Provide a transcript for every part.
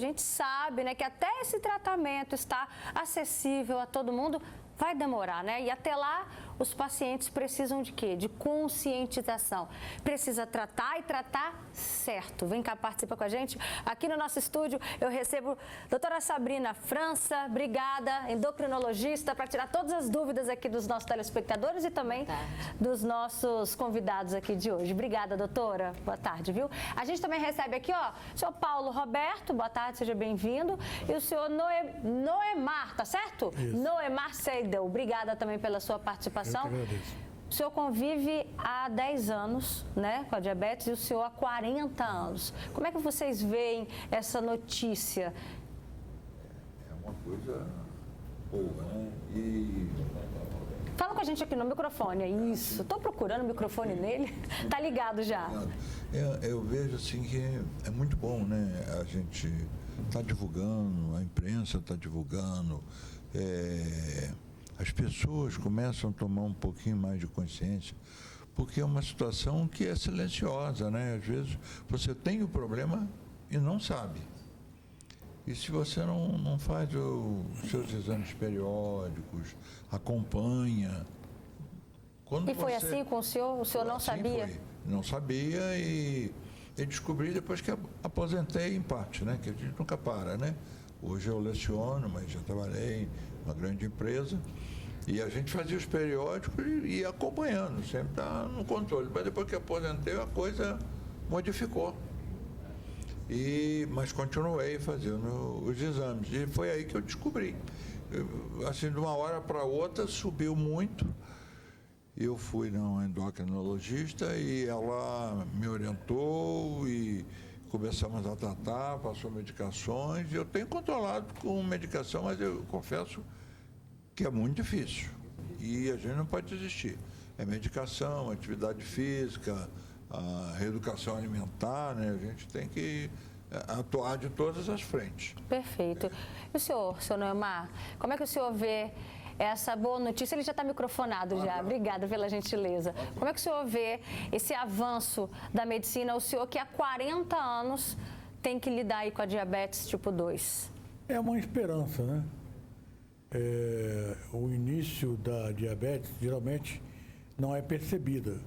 gente sabe, né, que até esse tratamento está acessível a todo mundo, vai demorar, né? E até lá, os pacientes precisam de quê? De conscientização. Precisa tratar e tratar certo. Vem cá, participa com a gente. Aqui no nosso estúdio, eu recebo a doutora Sabrina França, obrigada, endocrinologista, para tirar todas as dúvidas aqui dos nossos telespectadores e também dos nossos convidados aqui de hoje. Obrigada, doutora. Boa tarde, viu? A gente também recebe aqui, ó, o senhor Paulo Roberto, boa tarde, seja bem-vindo. E o senhor Noemar, tá certo? Isso. Noemar Seidel. Obrigada também pela sua participação. Eu que agradeço. O senhor convive há 10 anos, né, com a diabetes e o senhor há 40 anos. Como é que vocês veem essa notícia? É uma coisa boa, né? E... Fala com a gente aqui no microfone, isso. Estou procurando o microfone nele. Tá ligado já. Eu vejo assim que é muito bom, né? A gente está divulgando, a imprensa está divulgando, as pessoas começam a tomar um pouquinho mais de consciência, porque é uma situação que é silenciosa, né? Às vezes você tem o problema e não sabe. E se você não faz os seus exames periódicos, acompanha... E foi assim com o senhor? O senhor não sabia? Foi. Não sabia e descobri depois que aposentei em parte, né? Que a gente nunca para, né? Hoje eu leciono, mas já trabalhei em uma grande empresa e a gente fazia os periódicos e ia acompanhando, sempre está no controle. Mas depois que aposentei, a coisa modificou. Mas continuei fazendo os exames e foi aí que eu descobri. Assim, de uma hora para outra subiu muito. Eu fui numa endocrinologista e ela me orientou e começamos a tratar, passou medicações. Eu tenho controlado com medicação, mas eu confesso que é muito difícil. E a gente não pode desistir. É medicação, atividade física, a reeducação alimentar, né? A gente tem que atuar de todas as frentes. Perfeito. E o senhor Noemar, como é que o senhor vê essa boa notícia? Ele já está microfonado já. Obrigada pela gentileza. Como é que o senhor vê esse avanço da medicina? O senhor que há 40 anos tem que lidar aí com a diabetes tipo 2. É uma esperança, né? O início da diabetes geralmente não é percebida.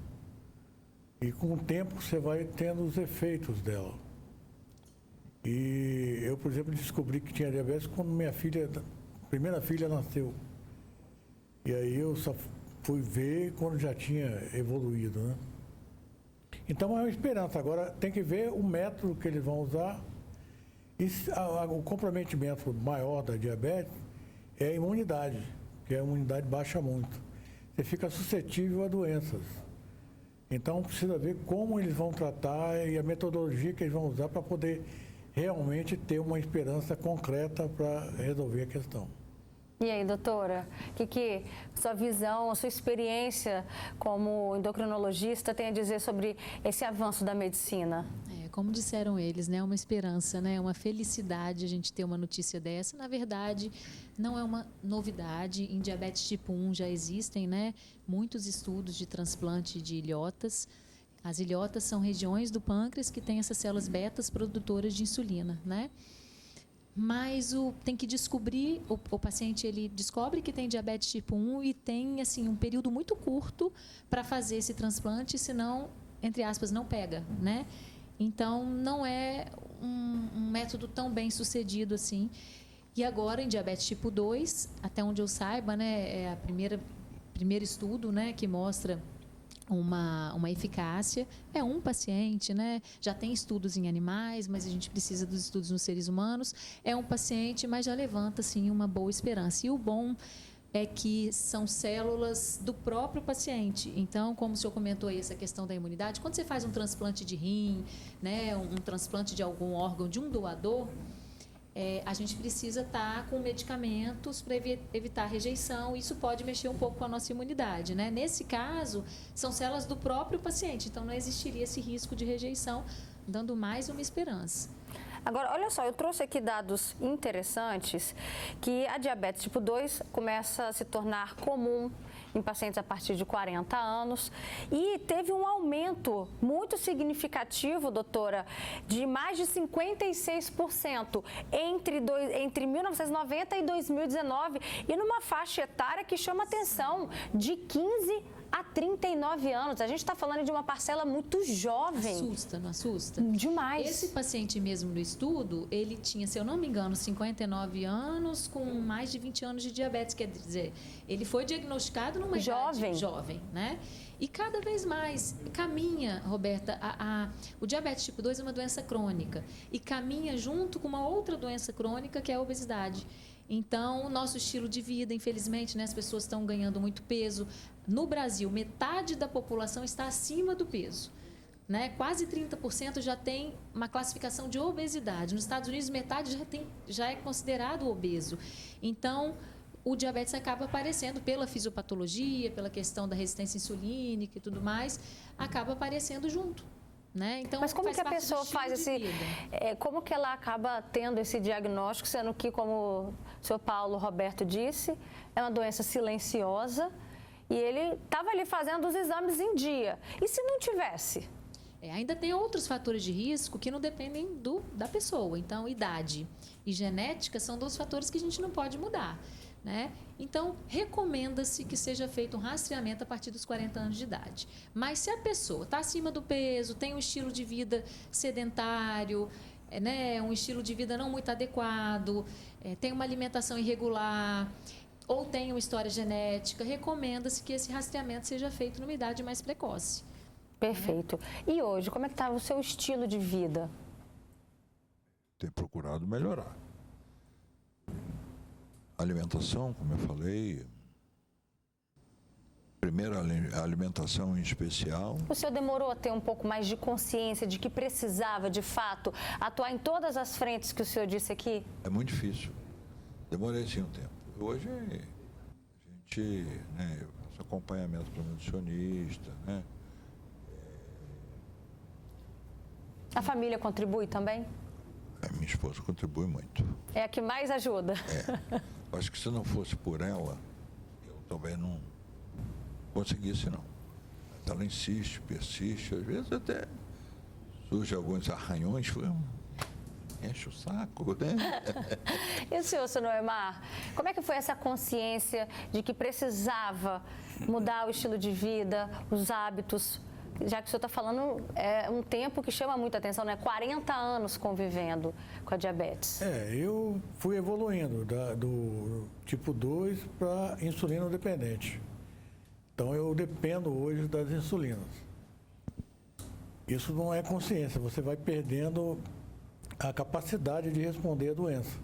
E com o tempo você vai tendo os efeitos dela. E eu, por exemplo, descobri que tinha diabetes quando minha primeira filha nasceu. E aí eu só fui ver quando já tinha evoluído, né? Então é uma esperança. Agora tem que ver o método que eles vão usar. E o comprometimento maior da diabetes é a imunidade, que a imunidade baixa muito. Você fica suscetível a doenças. Então precisa ver como eles vão tratar e a metodologia que eles vão usar para poder realmente ter uma esperança concreta para resolver a questão. E aí, doutora, que sua visão, a sua experiência como endocrinologista tem a dizer sobre esse avanço da medicina? Como disseram eles, né, uma esperança, né, uma felicidade a gente ter uma notícia dessa. Na verdade, não é uma novidade. Em diabetes tipo 1 já existem, né, muitos estudos de transplante de ilhotas. As ilhotas são regiões do pâncreas que têm essas células betas produtoras de insulina, né? Mas tem que descobrir, o paciente ele descobre que tem diabetes tipo 1 e tem assim, um período muito curto para fazer esse transplante, senão, entre aspas, não pega, né? Então, não é um método tão bem sucedido assim. E agora, em diabetes tipo 2, até onde eu saiba, né, é a primeiro estudo, né, que mostra uma eficácia. É um paciente, né? Já tem estudos em animais, mas a gente precisa dos estudos nos seres humanos. É um paciente, mas já levanta, assim, uma boa esperança. E o bom é que são células do próprio paciente. Então, como o senhor comentou aí, essa questão da imunidade, quando você faz um transplante de rim, né, um transplante de algum órgão de um doador, a gente precisa estar com medicamentos para evitar rejeição. Isso pode mexer um pouco com a nossa imunidade, né? Nesse caso, são células do próprio paciente, então não existiria esse risco de rejeição, dando mais uma esperança. Agora, olha só, eu trouxe aqui dados interessantes que a diabetes tipo 2 começa a se tornar comum em pacientes a partir de 40 anos. E teve um aumento muito significativo, doutora, de mais de 56% entre 1990 e 2019. E numa faixa etária que chama atenção, de 15 a 39 anos. A gente está falando de uma parcela muito jovem. Assusta, não assusta? Demais. Esse paciente mesmo do estudo, ele tinha, se eu não me engano, 59 anos com mais de 20 anos de diabetes. Quer dizer, ele foi diagnosticado numa idade jovem, né? E cada vez mais caminha, Roberta, o diabetes tipo 2 é uma doença crônica e caminha junto com uma outra doença crônica que é a obesidade. Então, o nosso estilo de vida, infelizmente, né, as pessoas estão ganhando muito peso. No Brasil, metade da população está acima do peso. Né? Quase 30% já tem uma classificação de obesidade. Nos Estados Unidos, metade já é considerado obeso. Então, o diabetes acaba aparecendo pela fisiopatologia, pela questão da resistência insulínica e tudo mais, acaba aparecendo junto. Né? Então, mas como que a pessoa faz como que ela acaba tendo esse diagnóstico, sendo que, como o senhor Paulo Roberto disse, é uma doença silenciosa e ele estava ali fazendo os exames em dia. E se não tivesse? Ainda tem outros fatores de risco que não dependem da pessoa. Então, idade e genética são 2 fatores que a gente não pode mudar. Né? Então, recomenda-se que seja feito um rastreamento a partir dos 40 anos de idade. Mas se a pessoa está acima do peso, tem um estilo de vida sedentário, né? Um estilo de vida não muito adequado, tem uma alimentação irregular ou tem uma história genética, recomenda-se que esse rastreamento seja feito numa idade mais precoce. Perfeito. E hoje, como é que está o seu estilo de vida? Tenho procurado melhorar. Alimentação, como eu falei, primeira alimentação em especial. O senhor demorou a ter um pouco mais de consciência de que precisava, de fato, atuar em todas as frentes que o senhor disse aqui? É muito difícil. Demorei sim um tempo. Hoje a gente, né, eu faço acompanhamento para nutricionista, né? A família contribui também? Minha esposa contribui muito. É a que mais ajuda. Acho que se não fosse por ela, eu também não conseguisse, não. Mas ela insiste, persiste, às vezes até surge alguns arranhões, enche o saco, né? E o senhor, Noemar, como é que foi essa consciência de que precisava mudar o estilo de vida, os hábitos? Já que o senhor está falando, é um tempo que chama muita atenção, né? 40 anos convivendo com a diabetes. Eu fui evoluindo do tipo 2 para insulina dependente. Então, eu dependo hoje das insulinas. Isso não é consciência, você vai perdendo a capacidade de responder à doença.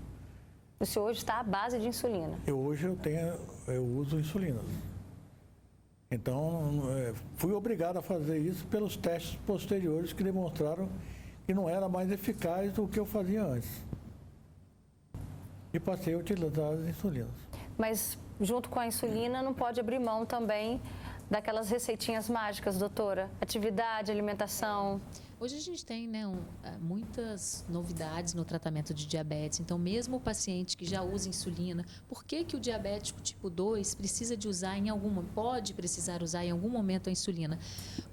O senhor hoje está à base de insulina? Hoje eu uso insulinas. Então, fui obrigado a fazer isso pelos testes posteriores que demonstraram que não era mais eficaz do que eu fazia antes. E passei a utilizar as insulinas. Mas, junto com a insulina, não pode abrir mão também daquelas receitinhas mágicas, doutora? Atividade, alimentação. Hoje a gente tem, né, muitas novidades no tratamento de diabetes. Então, mesmo o paciente que já usa insulina, por que o diabético tipo 2 precisa de usar pode precisar usar em algum momento a insulina?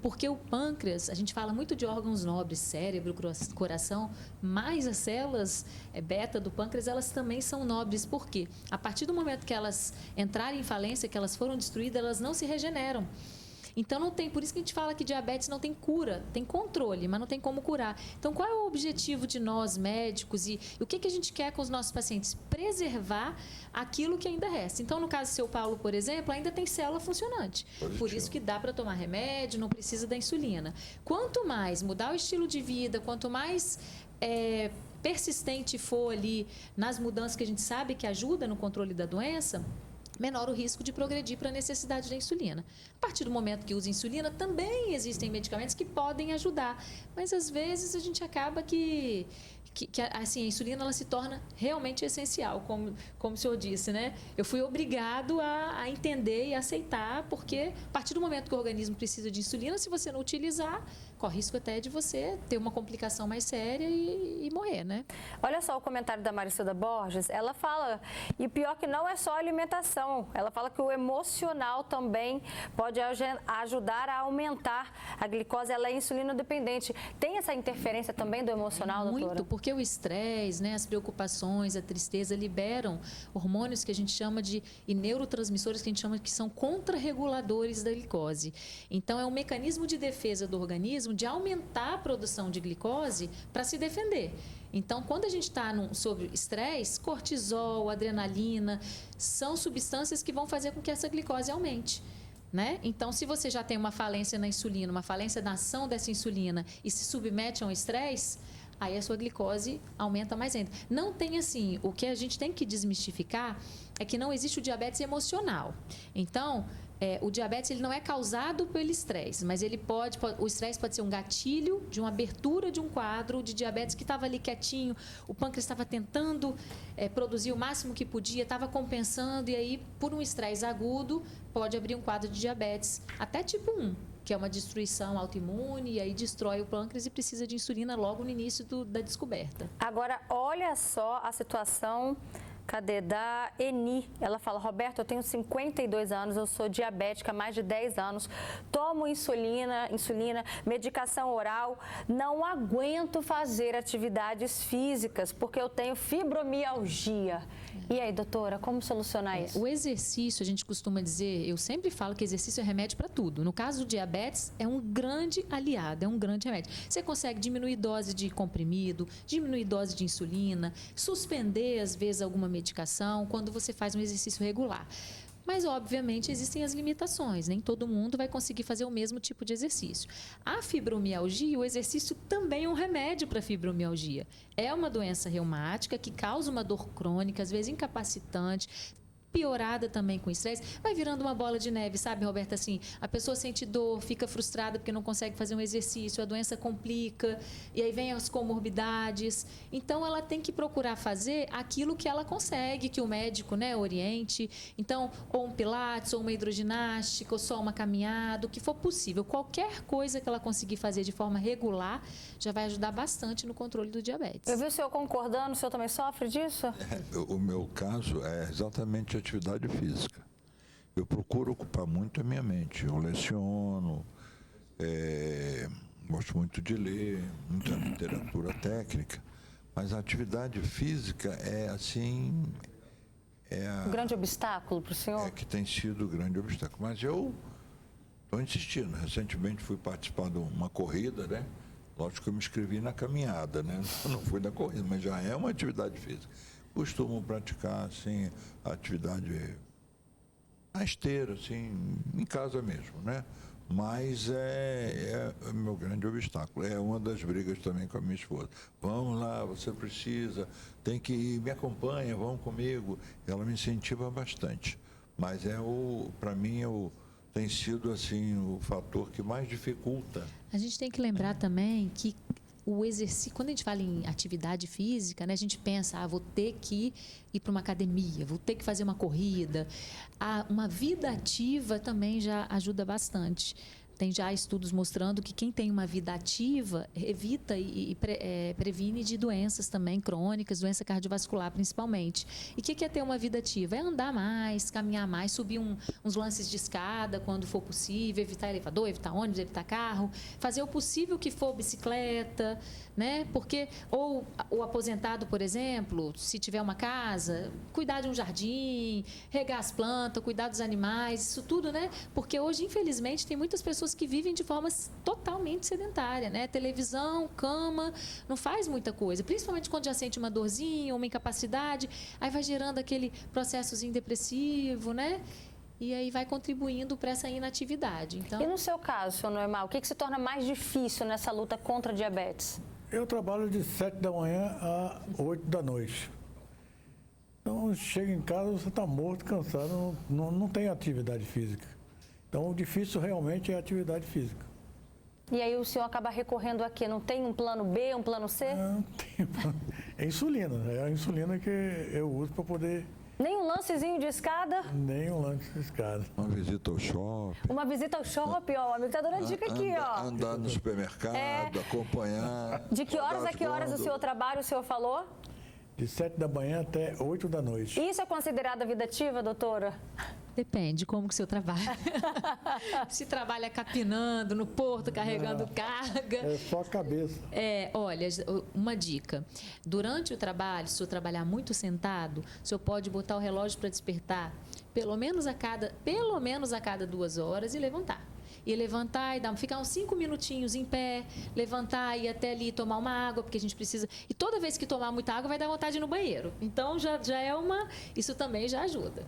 Porque o pâncreas, a gente fala muito de órgãos nobres, cérebro, coração, mas as células beta do pâncreas, elas também são nobres. Por quê? A partir do momento que elas entrarem em falência, que elas foram destruídas, elas não se regeneram. Então, não tem, por isso que a gente fala que diabetes não tem cura, tem controle, mas não tem como curar. Então, qual é o objetivo de nós, médicos, e o que a gente quer com os nossos pacientes? Preservar aquilo que ainda resta. Então, no caso do seu Paulo, por exemplo, ainda tem célula funcionante. Positivo. Por isso que dá para tomar remédio, não precisa da insulina. Quanto mais mudar o estilo de vida, quanto mais persistente for ali nas mudanças que a gente sabe que ajuda no controle da doença, menor o risco de progredir para a necessidade da insulina. A partir do momento que usa insulina, também existem medicamentos que podem ajudar, mas às vezes a gente acaba que assim, a insulina ela se torna realmente essencial, como o senhor disse, né? Eu fui obrigado a entender e aceitar, porque a partir do momento que o organismo precisa de insulina, se você não utilizar, corre risco até de você ter uma complicação mais séria e morrer, né? Olha só o comentário da Maricilda Borges, ela fala, e o pior que não é só a alimentação, ela fala que o emocional também pode ajudar a aumentar a glicose, ela é insulino dependente. Tem essa interferência também do emocional, doutora? Muito, porque o estresse, né, as preocupações, a tristeza liberam hormônios que a gente chama e neurotransmissores que a gente chama que são contrarreguladores da glicose. Então, é um mecanismo de defesa do organismo de aumentar a produção de glicose para se defender. Então, quando a gente está sob estresse, cortisol, adrenalina, são substâncias que vão fazer com que essa glicose aumente. Né? Então, se você já tem uma falência na insulina, uma falência na ação dessa insulina e se submete a um estresse, aí a sua glicose aumenta mais ainda. Não tem assim, o que a gente tem que desmistificar é que não existe o diabetes emocional. Então, o diabetes ele não é causado pelo estresse, mas o estresse pode ser um gatilho de uma abertura de um quadro de diabetes que estava ali quietinho, o pâncreas estava tentando produzir o máximo que podia, estava compensando, e aí, por um estresse agudo, pode abrir um quadro de diabetes, até tipo 1, que é uma destruição autoimune, e aí destrói o pâncreas e precisa de insulina logo no início da descoberta. Agora, olha só a situação... Cadê? Da Eni. Ela fala, Roberto, eu tenho 52 anos, eu sou diabética há mais de 10 anos, tomo insulina, medicação oral, não aguento fazer atividades físicas porque eu tenho fibromialgia. E aí, doutora, como solucionar isso? O exercício, a gente costuma dizer, eu sempre falo que exercício é remédio para tudo. No caso do diabetes, é um grande aliado, é um grande remédio. Você consegue diminuir dose de comprimido, diminuir dose de insulina, suspender, às vezes, alguma medicação, quando você faz um exercício regular. Mas, obviamente, existem as limitações. Nem todo mundo vai conseguir fazer o mesmo tipo de exercício. A fibromialgia, o exercício também é um remédio para a fibromialgia. É uma doença reumática que causa uma dor crônica, às vezes incapacitante, piorada também com estresse, vai virando uma bola de neve, sabe, Roberta? Assim, a pessoa sente dor, fica frustrada porque não consegue fazer um exercício, a doença complica, e aí vem as comorbidades. Então, ela tem que procurar fazer aquilo que ela consegue, que o médico, né, oriente. Então, ou um pilates, ou uma hidroginástica, ou só uma caminhada, o que for possível. Qualquer coisa que ela conseguir fazer de forma regular já vai ajudar bastante no controle do diabetes. Eu vi o senhor concordando, o senhor também sofre disso? O meu caso é exatamente atividade física. Eu procuro ocupar muito a minha mente. Eu leciono, gosto muito de ler, muita literatura técnica, mas a atividade física é assim... Um grande obstáculo para o senhor? É que tem sido o grande obstáculo. Mas eu estou insistindo. Recentemente fui participar de uma corrida, né? Lógico que eu me inscrevi na caminhada, né? Não fui na corrida, mas já é uma atividade física. Costumo praticar, assim, a atividade na esteira, assim, em casa mesmo, né? Mas é o meu grande obstáculo. É uma das brigas também com a minha esposa. Vamos lá, você precisa, tem que ir, me acompanha, vamos comigo. Ela me incentiva bastante. Mas para mim, tem sido, assim, o fator que mais dificulta. A gente tem que lembrar também que o exercício, quando a gente fala em atividade física, né, a gente pensa, vou ter que ir para uma academia, vou ter que fazer uma corrida. Uma vida ativa também já ajuda bastante. Tem já estudos mostrando que quem tem uma vida ativa evita e previne de doenças também crônicas, doença cardiovascular principalmente. E o que é ter uma vida ativa? É andar mais, caminhar mais, subir uns lances de escada quando for possível, evitar elevador, evitar ônibus, evitar carro, fazer o possível que for bicicleta, né? Porque, ou o aposentado, por exemplo, se tiver uma casa, cuidar de um jardim, regar as plantas, cuidar dos animais, isso tudo, né? Porque hoje, infelizmente, tem muitas pessoas que vivem de forma totalmente sedentária, né? Televisão, cama, não faz muita coisa. Principalmente quando já sente uma dorzinha, uma incapacidade, aí vai gerando aquele processozinho depressivo, né? E aí vai contribuindo para essa inatividade. Então... E no seu caso, senhor Noemal, o que se torna mais difícil nessa luta contra a diabetes? Eu trabalho de 7 da manhã a 8 da noite. Então, chega em casa, você está morto, cansado, não tem atividade física. Então, o difícil realmente é a atividade física. E aí o senhor acaba recorrendo a quê? Não tem um plano B, um plano C? Não tem plano. É insulina. É a insulina que eu uso para poder Nem um lancezinho de escada? Nem um lanche de escada. Uma visita ao shopping. Uma visita ao shopping, ó. O amigo tá dando a dica aqui, ó. Andar no supermercado, acompanhar. De que horas a que horas o senhor trabalha, o senhor falou? De 7 da manhã até 8 da noite. Isso é considerado vida ativa, doutora? Depende como que o seu trabalha. Se trabalha capinando no porto, carregando carga. É só a cabeça. Olha, uma dica. Durante o trabalho, se o senhor trabalhar muito sentado, o senhor pode botar o relógio para despertar pelo menos a cada 2 horas e levantar. E levantar e ficar uns 5 minutinhos em pé, levantar e ir até ali tomar uma água, porque a gente precisa. E toda vez que tomar muita água vai dar vontade de ir no banheiro. Então já é isso também já ajuda.